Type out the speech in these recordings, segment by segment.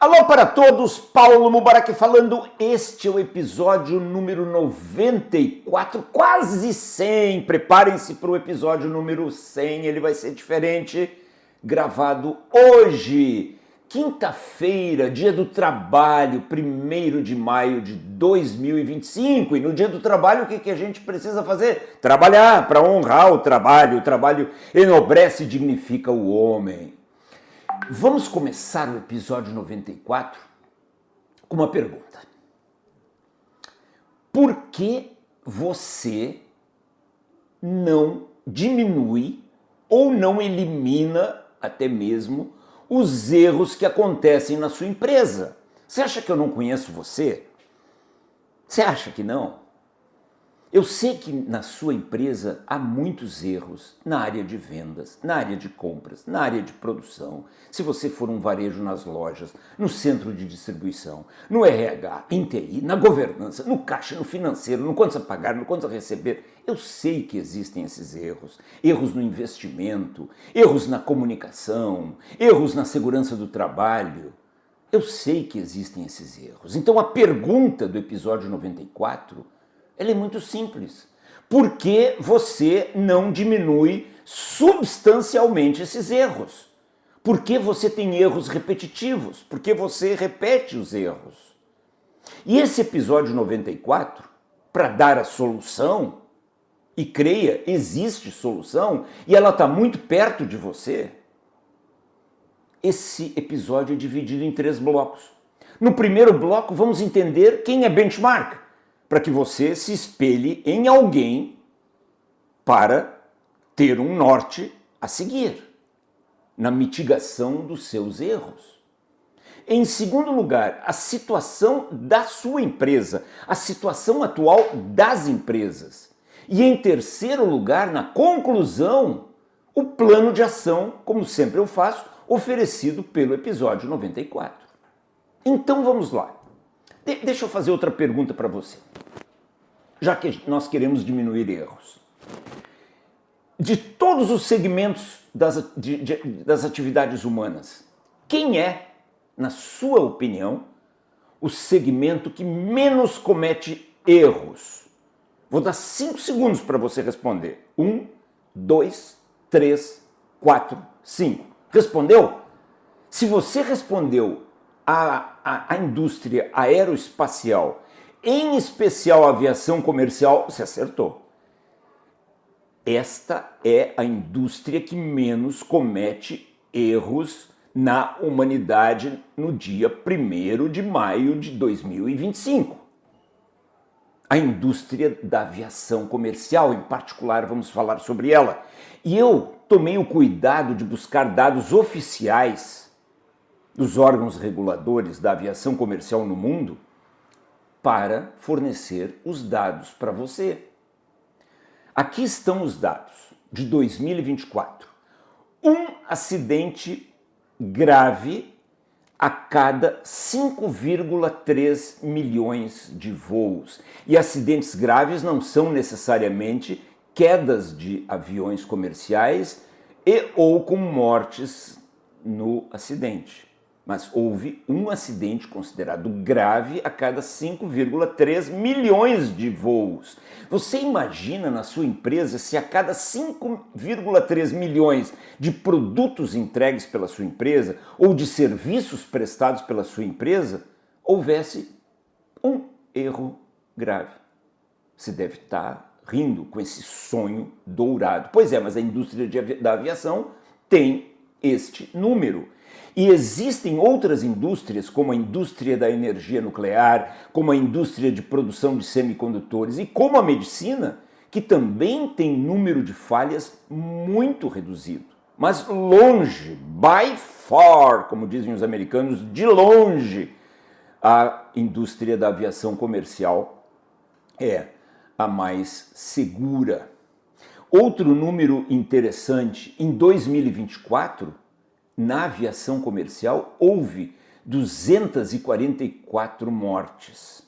Alô para todos, Paulo Mubarak falando. Este é o episódio número 94, quase 100. Preparem-se para o episódio número 100, ele vai ser diferente. Gravado hoje, quinta-feira, dia do trabalho, 1º de maio de 2025. E no dia do trabalho, o que a gente precisa fazer? Trabalhar para honrar o trabalho. O trabalho enobrece e dignifica o homem. Vamos começar o episódio 94 com uma pergunta. Por que você não diminui ou não elimina até mesmo os erros que acontecem na sua empresa? Você acha que eu não conheço você? Você acha que não? Eu sei que na sua empresa há muitos erros na área de vendas, na área de compras, na área de produção. Se você for um varejo nas lojas, no centro de distribuição, no RH, em TI, na governança, no caixa, no financeiro, no quanto a pagar, no quanto a receber, eu sei que existem esses erros. Erros no investimento, erros na comunicação, erros na segurança do trabalho. Eu sei que existem esses erros. Então a pergunta do episódio 94... ela é muito simples. Por que você não diminui substancialmente esses erros? Por que você tem erros repetitivos? Por que você repete os erros? E esse episódio 94, para dar a solução, e creia, existe solução, e ela está muito perto de você, esse episódio é dividido em 3 blocos. No primeiro bloco, vamos entender quem é benchmark, para que você se espelhe em alguém para ter um norte a seguir na mitigação dos seus erros. Em segundo lugar, a situação da sua empresa, a situação atual das empresas. E em terceiro lugar, na conclusão, o plano de ação, como sempre eu faço, oferecido pelo episódio 94. Então vamos lá. Deixa eu fazer outra pergunta para você, já que nós queremos diminuir erros. De todos os segmentos das atividades humanas, quem é, na sua opinião, o segmento que menos comete erros? Vou dar 5 segundos para você responder. 1, 2, 3, 4, 5. Respondeu? Se você respondeu a indústria aeroespacial, em especial a aviação comercial, você acertou. Esta é a indústria que menos comete erros na humanidade no dia 1º de maio de 2025. A indústria da aviação comercial, em particular, vamos falar sobre ela. E eu tomei o cuidado de buscar dados oficiais dos órgãos reguladores da aviação comercial no mundo para fornecer os dados para você. Aqui estão os dados de 2024. Um acidente grave a cada 5,3 milhões de voos. E acidentes graves não são necessariamente quedas de aviões comerciais e ou com mortes no acidente. Mas houve um acidente considerado grave a cada 5,3 milhões de voos. Você imagina na sua empresa se a cada 5,3 milhões de produtos entregues pela sua empresa ou de serviços prestados pela sua empresa, houvesse um erro grave? Você deve estar rindo com esse sonho dourado. Pois é, mas a indústria da aviação tem este número. E existem outras indústrias, como a indústria da energia nuclear, como a indústria de produção de semicondutores e como a medicina, que também tem número de falhas muito reduzido. Mas longe, by far, como dizem os americanos, de longe, a indústria da aviação comercial é a mais segura. Outro número interessante, em 2024, na aviação comercial, houve 244 mortes,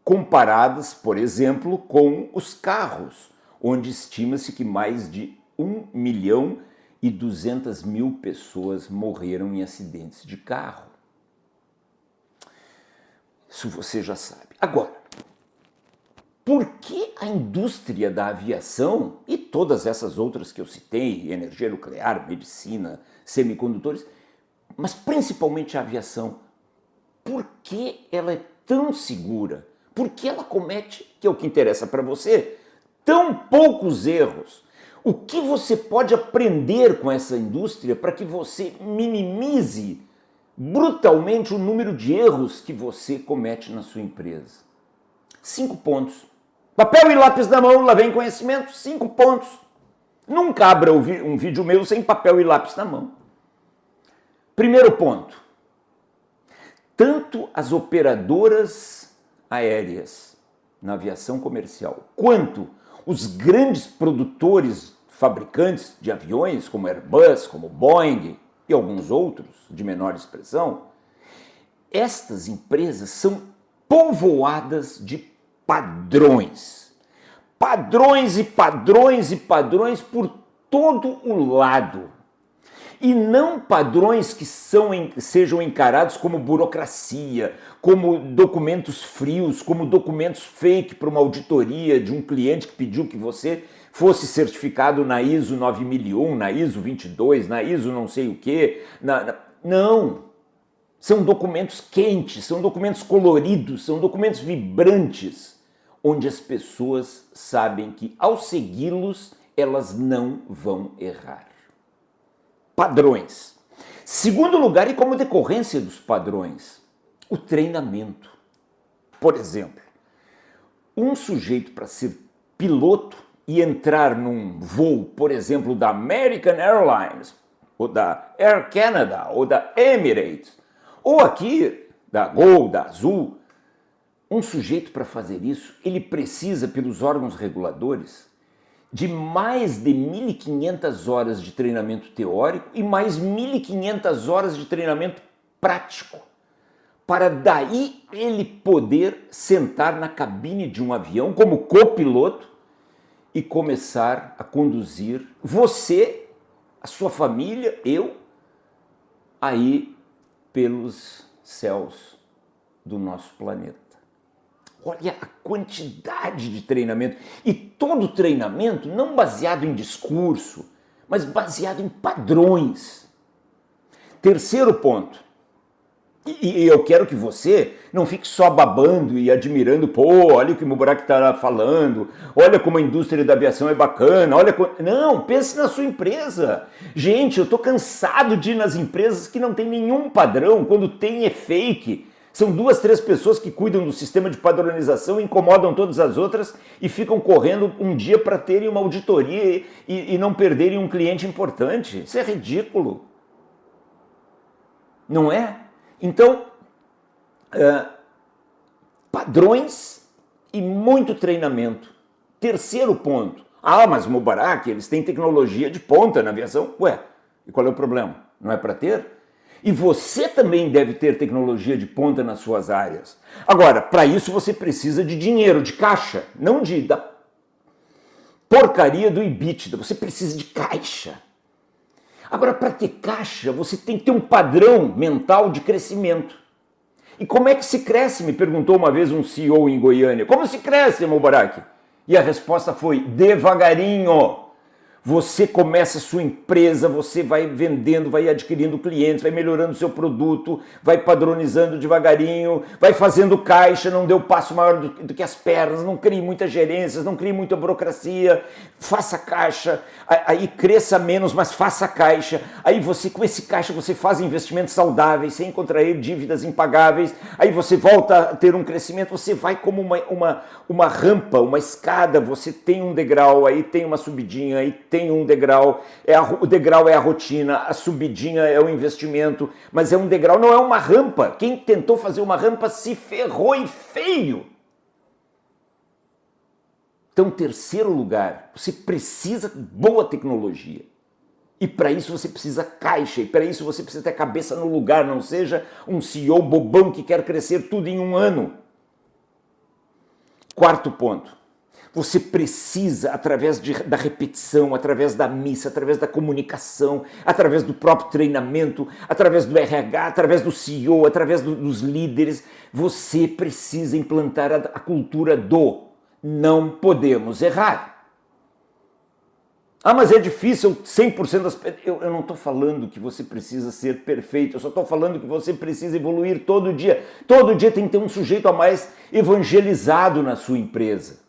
comparadas, por exemplo, com os carros, onde estima-se que mais de 1.200.000 pessoas morreram em acidentes de carro. Isso você já sabe. Agora, por que a indústria da aviação e todas essas outras que eu citei, energia nuclear, medicina, semicondutores, mas principalmente a aviação, por que ela é tão segura? Por que ela comete, que é o que interessa para você, tão poucos erros? O que você pode aprender com essa indústria para que você minimize brutalmente o número de erros que você comete na sua empresa? 5 pontos. Papel e lápis na mão, lá vem conhecimento, 5 pontos. Nunca abra um vídeo meu sem papel e lápis na mão. Primeiro ponto. Tanto as operadoras aéreas na aviação comercial, quanto os grandes produtores, fabricantes de aviões, como Airbus, como Boeing e alguns outros de menor expressão, estas empresas são povoadas de padrões. Padrões e padrões e padrões por todo o lado. E não padrões que sejam encarados como burocracia, como documentos frios, como documentos fake para uma auditoria de um cliente que pediu que você fosse certificado na ISO 9001, na ISO 22, na ISO não sei o quê. Não! São documentos quentes, são documentos coloridos, são documentos vibrantes, onde as pessoas sabem que ao segui-los elas não vão errar. Padrões. Segundo lugar, e como decorrência dos padrões, o treinamento. Por exemplo, um sujeito para ser piloto e entrar num voo, por exemplo, da American Airlines, ou da Air Canada, ou da Emirates, ou aqui da Gol, da Azul, um sujeito para fazer isso, ele precisa, pelos órgãos reguladores, de mais de 1.500 horas de treinamento teórico e mais 1.500 horas de treinamento prático, para daí ele poder sentar na cabine de um avião como copiloto e começar a conduzir você, a sua família, eu, aí pelos céus do nosso planeta. Olha a quantidade de treinamento. E todo treinamento não baseado em discurso, mas baseado em padrões. Terceiro ponto. E eu quero que você não fique só babando e admirando, pô, olha o que o Mubarak está falando, olha como a indústria da aviação é bacana, olha... Não, pense na sua empresa. Gente, eu estou cansado de ir nas empresas que não tem nenhum padrão, quando tem é fake. São 2, 3 pessoas que cuidam do sistema de padronização, incomodam todas as outras e ficam correndo um dia para terem uma auditoria e não perderem um cliente importante. Isso é ridículo. Não é? Então, padrões e muito treinamento. Terceiro ponto. Ah, mas Mubarak, eles têm tecnologia de ponta na aviação. Ué, e qual é o problema? Não é para ter? E você também deve ter tecnologia de ponta nas suas áreas. Agora, para isso você precisa de dinheiro, de caixa, não da porcaria do EBITDA. Você precisa de caixa. Agora, para ter caixa, você tem que ter um padrão mental de crescimento. E como é que se cresce? Me perguntou uma vez um CEO em Goiânia. Como se cresce, Mubarak? E a resposta foi: devagarinho. Você começa a sua empresa, você vai vendendo, vai adquirindo clientes, vai melhorando o seu produto, vai padronizando devagarinho, vai fazendo caixa, não dê o passo maior do que as pernas, não crie muitas gerências, não crie muita burocracia, faça caixa, aí cresça menos, mas faça caixa. Aí você, com esse caixa, você faz investimentos saudáveis, sem contrair dívidas impagáveis, aí você volta a ter um crescimento, você vai como uma rampa, uma escada, você tem um degrau, aí tem uma subidinha, aí tem um degrau, o degrau é a rotina, a subidinha é o investimento, mas é um degrau, não é uma rampa. Quem tentou fazer uma rampa se ferrou e feio. Então, terceiro lugar, você precisa de boa tecnologia. E para isso você precisa caixa, e para isso você precisa ter a cabeça no lugar, não seja um CEO bobão que quer crescer tudo em um ano. Quarto ponto. Você precisa, através da repetição, através da missa, através da comunicação, através do próprio treinamento, através do RH, através do CEO, através dos líderes, você precisa implantar a cultura do não podemos errar. Ah, mas é difícil, 100% das... Eu não estou falando que você precisa ser perfeito, eu só estou falando que você precisa evoluir todo dia. Todo dia tem que ter um sujeito a mais evangelizado na sua empresa.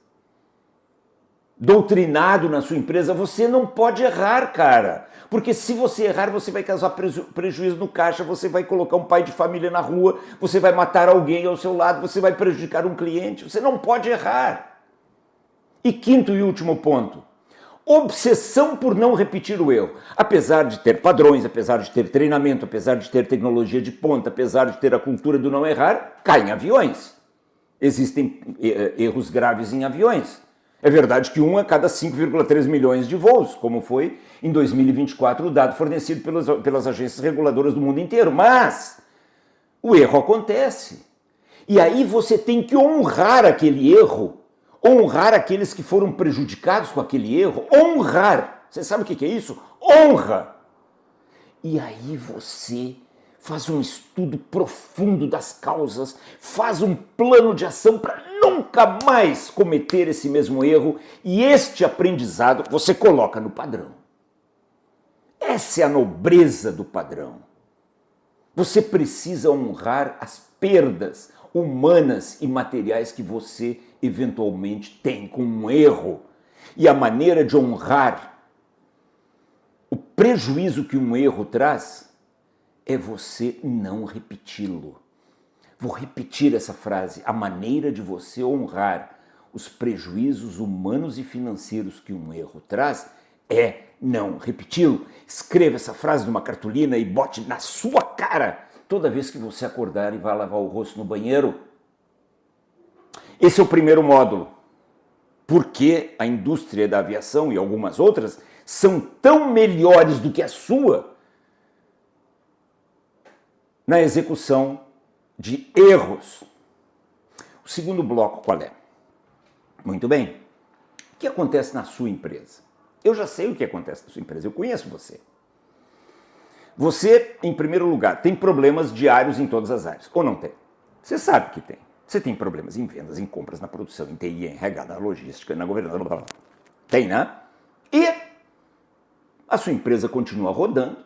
Doutrinado na sua empresa. Você não pode errar, cara. Porque se você errar, você vai causar prejuízo no caixa, você vai colocar um pai de família na rua, você vai matar alguém ao seu lado, você vai prejudicar um cliente. Você não pode errar. E quinto e último ponto. Obsessão por não repetir o erro. Apesar de ter padrões, apesar de ter treinamento, apesar de ter tecnologia de ponta, apesar de ter a cultura do não errar, caem aviões. Existem erros graves em aviões. É verdade que 1 a cada 5,3 milhões de voos, como foi em 2024 o dado fornecido pelas agências reguladoras do mundo inteiro. Mas o erro acontece. E aí você tem que honrar aquele erro, honrar aqueles que foram prejudicados com aquele erro, honrar. Você sabe o que é isso? Honra. E aí você faz um estudo profundo das causas, faz um plano de ação para nunca mais cometer esse mesmo erro e este aprendizado você coloca no padrão. Essa é a nobreza do padrão. Você precisa honrar as perdas humanas e materiais que você eventualmente tem com um erro. E a maneira de honrar o prejuízo que um erro traz é você não repeti-lo. Vou repetir essa frase. A maneira de você honrar os prejuízos humanos e financeiros que um erro traz é não repeti-lo. Escreva essa frase numa cartolina e bote na sua cara toda vez que você acordar e vai lavar o rosto no banheiro. Esse é o primeiro módulo. Porque a indústria da aviação e algumas outras são tão melhores do que a sua na execução de erros. O segundo bloco qual é? Muito bem. O que acontece na sua empresa? Eu já sei o que acontece na sua empresa, eu conheço você. Você, em primeiro lugar, tem problemas diários em todas as áreas, ou não tem? Você sabe que tem. Você tem problemas em vendas, em compras, na produção, em TI, em RH, na logística, na governança, blá, blá, blá. Tem, né? E a sua empresa continua rodando.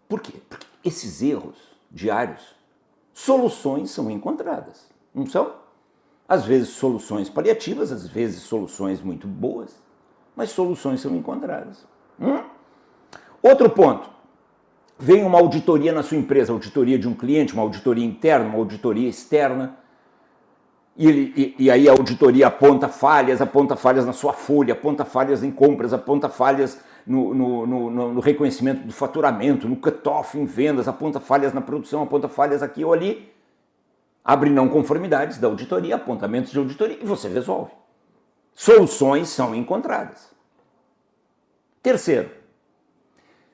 Por quê? Porque esses erros diários, soluções são encontradas, não são? Às vezes soluções paliativas, às vezes soluções muito boas, mas soluções são encontradas. Outro ponto, vem uma auditoria na sua empresa, auditoria de um cliente, uma auditoria interna, uma auditoria externa, e aí a auditoria aponta falhas na sua folha, aponta falhas em compras, aponta falhas no reconhecimento do faturamento, no cut-off em vendas, aponta falhas na produção, aponta falhas aqui ou ali, abre não conformidades da auditoria, apontamentos de auditoria e você resolve. Soluções são encontradas. Terceiro,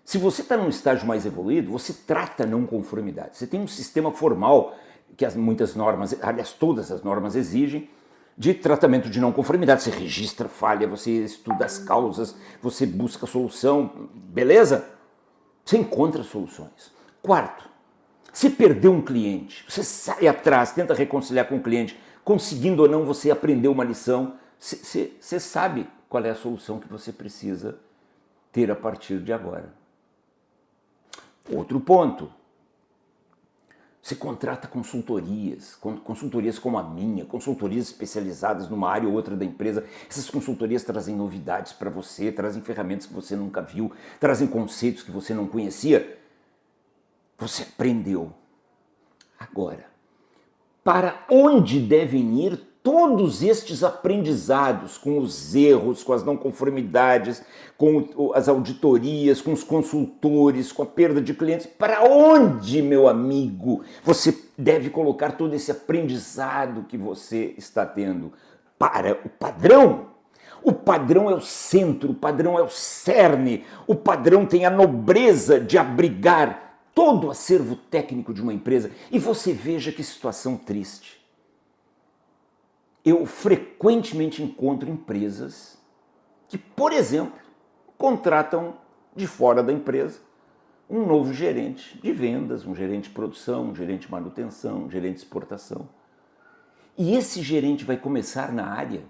se você está num estágio mais evoluído, você trata não conformidades. Você tem um sistema formal que muitas normas, aliás, todas as normas exigem, de tratamento de não conformidade. Você registra falha, você estuda as causas, você busca solução, beleza? Você encontra soluções. Quarto, se perdeu um cliente, você sai atrás, tenta reconciliar com o cliente, conseguindo ou não, você aprendeu uma lição, você sabe qual é a solução que você precisa ter a partir de agora. Outro ponto, você contrata consultorias como a minha, consultorias especializadas numa área ou outra da empresa. Essas consultorias trazem novidades para você, trazem ferramentas que você nunca viu, trazem conceitos que você não conhecia. Você aprendeu. Agora, para onde devem ir todos estes aprendizados com os erros, com as não conformidades, com as auditorias, com os consultores, com a perda de clientes? Para onde, meu amigo, você deve colocar todo esse aprendizado que você está tendo? Para o padrão. O padrão é o centro, o padrão é o cerne, o padrão tem a nobreza de abrigar todo o acervo técnico de uma empresa. E você veja que situação triste. eu frequentemente encontro empresas que, por exemplo, contratam de fora da empresa um novo gerente de vendas, um gerente de produção, um gerente de manutenção, um gerente de exportação. E esse gerente vai começar na área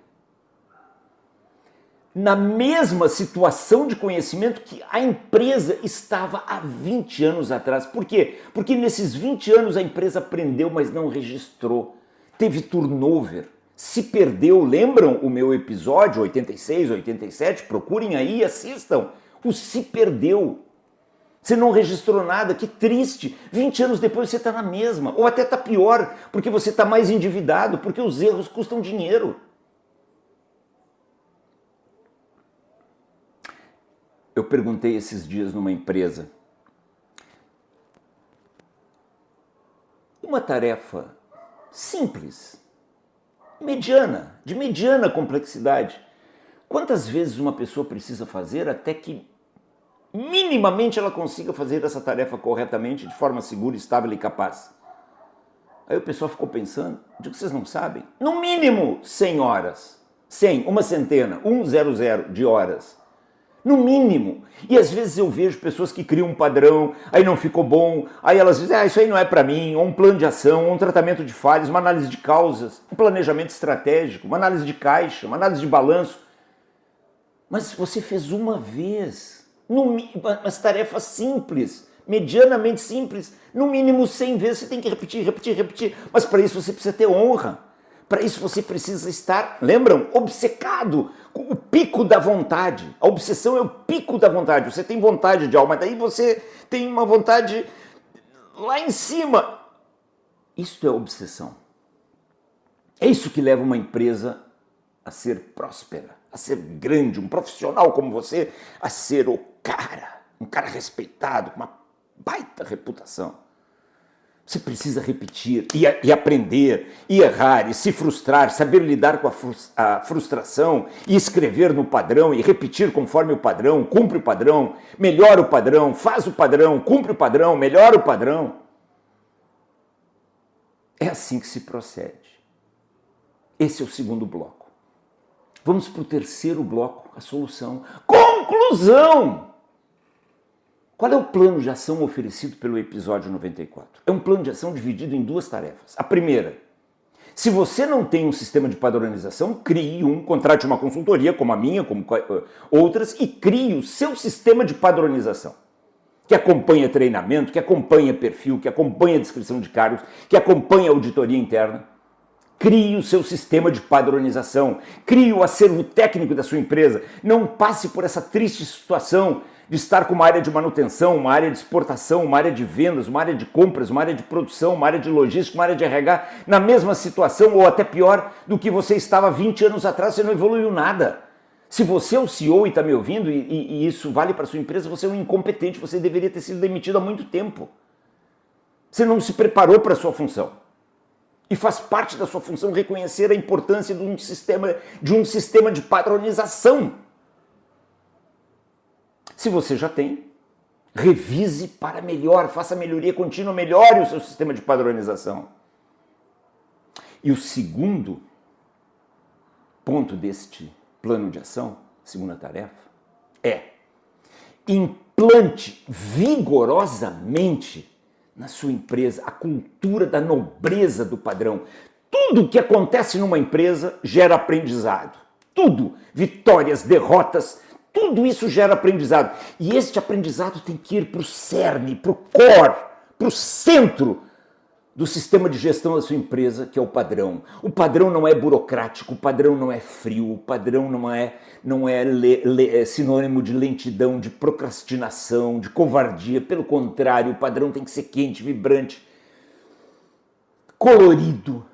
na mesma situação de conhecimento que a empresa estava há 20 anos atrás. Por quê? Porque nesses 20 anos a empresa aprendeu, mas não registrou. Teve turnover, se perdeu. Lembram o meu episódio 86, 87? Procurem aí e assistam. O se perdeu. Você não registrou nada, que triste. 20 anos depois você está na mesma, ou até está pior, porque você está mais endividado, porque os erros custam dinheiro. Eu perguntei esses dias numa empresa, uma tarefa simples, mediana, de mediana complexidade. Quantas vezes uma pessoa precisa fazer até que minimamente ela consiga fazer essa tarefa corretamente, de forma segura, estável e capaz? Aí o pessoal ficou pensando, digo, vocês não sabem? No mínimo 100 horas. 100, uma centena, 100 de horas. No mínimo. E às vezes eu vejo pessoas que criam um padrão, aí não ficou bom, aí elas dizem, isso aí não é para mim, ou um plano de ação, ou um tratamento de falhas, uma análise de causas, um planejamento estratégico, uma análise de caixa, uma análise de balanço. Mas você fez uma vez, umas tarefas simples, medianamente simples, no mínimo 100 vezes você tem que repetir, repetir, repetir. Mas para isso você precisa ter honra. Para isso você precisa estar, lembram, obcecado, com o pico da vontade. A obsessão é o pico da vontade. Você tem vontade de algo, mas daí você tem uma vontade lá em cima. Isso é obsessão. É isso que leva uma empresa a ser próspera, a ser grande, um profissional como você, a ser o cara, um cara respeitado, com uma baita reputação. Você precisa repetir e aprender, e errar, e se frustrar, saber lidar com a frustração, e escrever no padrão, e repetir conforme o padrão, cumpre o padrão, melhora o padrão, faz o padrão, cumpre o padrão, melhora o padrão. É assim que se procede. Esse é o segundo bloco. Vamos para o terceiro bloco, a solução. Conclusão! Qual é o plano de ação oferecido pelo episódio 94? É um plano de ação dividido em duas tarefas. A primeira, se você não tem um sistema de padronização, crie um, contrate uma consultoria como a minha, como outras, e crie o seu sistema de padronização, que acompanha treinamento, que acompanha perfil, que acompanha descrição de cargos, que acompanha auditoria interna. Crie o seu sistema de padronização, crie o acervo técnico da sua empresa. Não passe por essa triste situação de estar com uma área de manutenção, uma área de exportação, uma área de vendas, uma área de compras, uma área de produção, uma área de logística, uma área de RH, na mesma situação ou até pior do que você estava 20 anos atrás, você não evoluiu nada. Se você é o CEO e está me ouvindo, e isso vale para a sua empresa, você é um incompetente, você deveria ter sido demitido há muito tempo. Você não se preparou para a sua função. E faz parte da sua função reconhecer a importância de um sistema de padronização. Se você já tem, revise para melhor, faça melhoria contínua, melhore o seu sistema de padronização. E o segundo ponto deste plano de ação, segunda tarefa, é implante vigorosamente na sua empresa a cultura da nobreza do padrão. Tudo que acontece numa empresa gera aprendizado. Tudo, vitórias, derrotas, tudo isso gera aprendizado. E este aprendizado tem que ir para o cerne, para o core, para o centro do sistema de gestão da sua empresa, que é o padrão. O padrão não é burocrático, o padrão não é frio, o padrão não é sinônimo de lentidão, de procrastinação, de covardia. Pelo contrário, o padrão tem que ser quente, vibrante, colorido.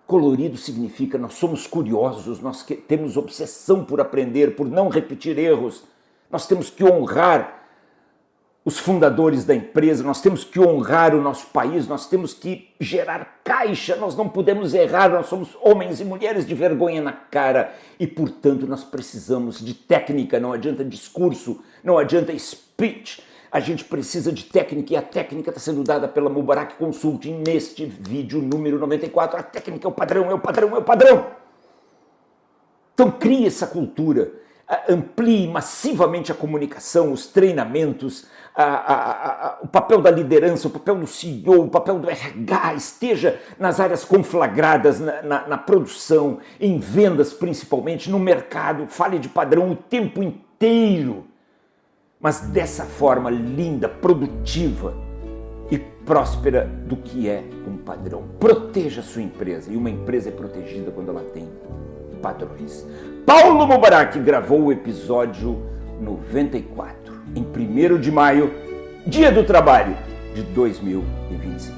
Colorido significa nós somos curiosos, nós temos obsessão por aprender, por não repetir erros. Nós temos que honrar os fundadores da empresa, nós temos que honrar o nosso país, nós temos que gerar caixa, nós não podemos errar, nós somos homens e mulheres de vergonha na cara e, portanto, nós precisamos de técnica, não adianta discurso, não adianta speech, a gente precisa de técnica e a técnica está sendo dada pela Mubarak Consulting neste vídeo número 94. A técnica é o padrão, é o padrão, é o padrão. Então crie essa cultura, amplie massivamente a comunicação, os treinamentos, o papel da liderança, o papel do CEO, o papel do RH, esteja nas áreas conflagradas, na produção, em vendas principalmente, no mercado, fale de padrão o tempo inteiro, mas dessa forma linda, produtiva e próspera do que é um padrão. Proteja a sua empresa, e uma empresa é protegida quando ela tem padrões. Paulo Mubarak gravou o episódio 94, em 1º de maio, Dia do Trabalho de 2025.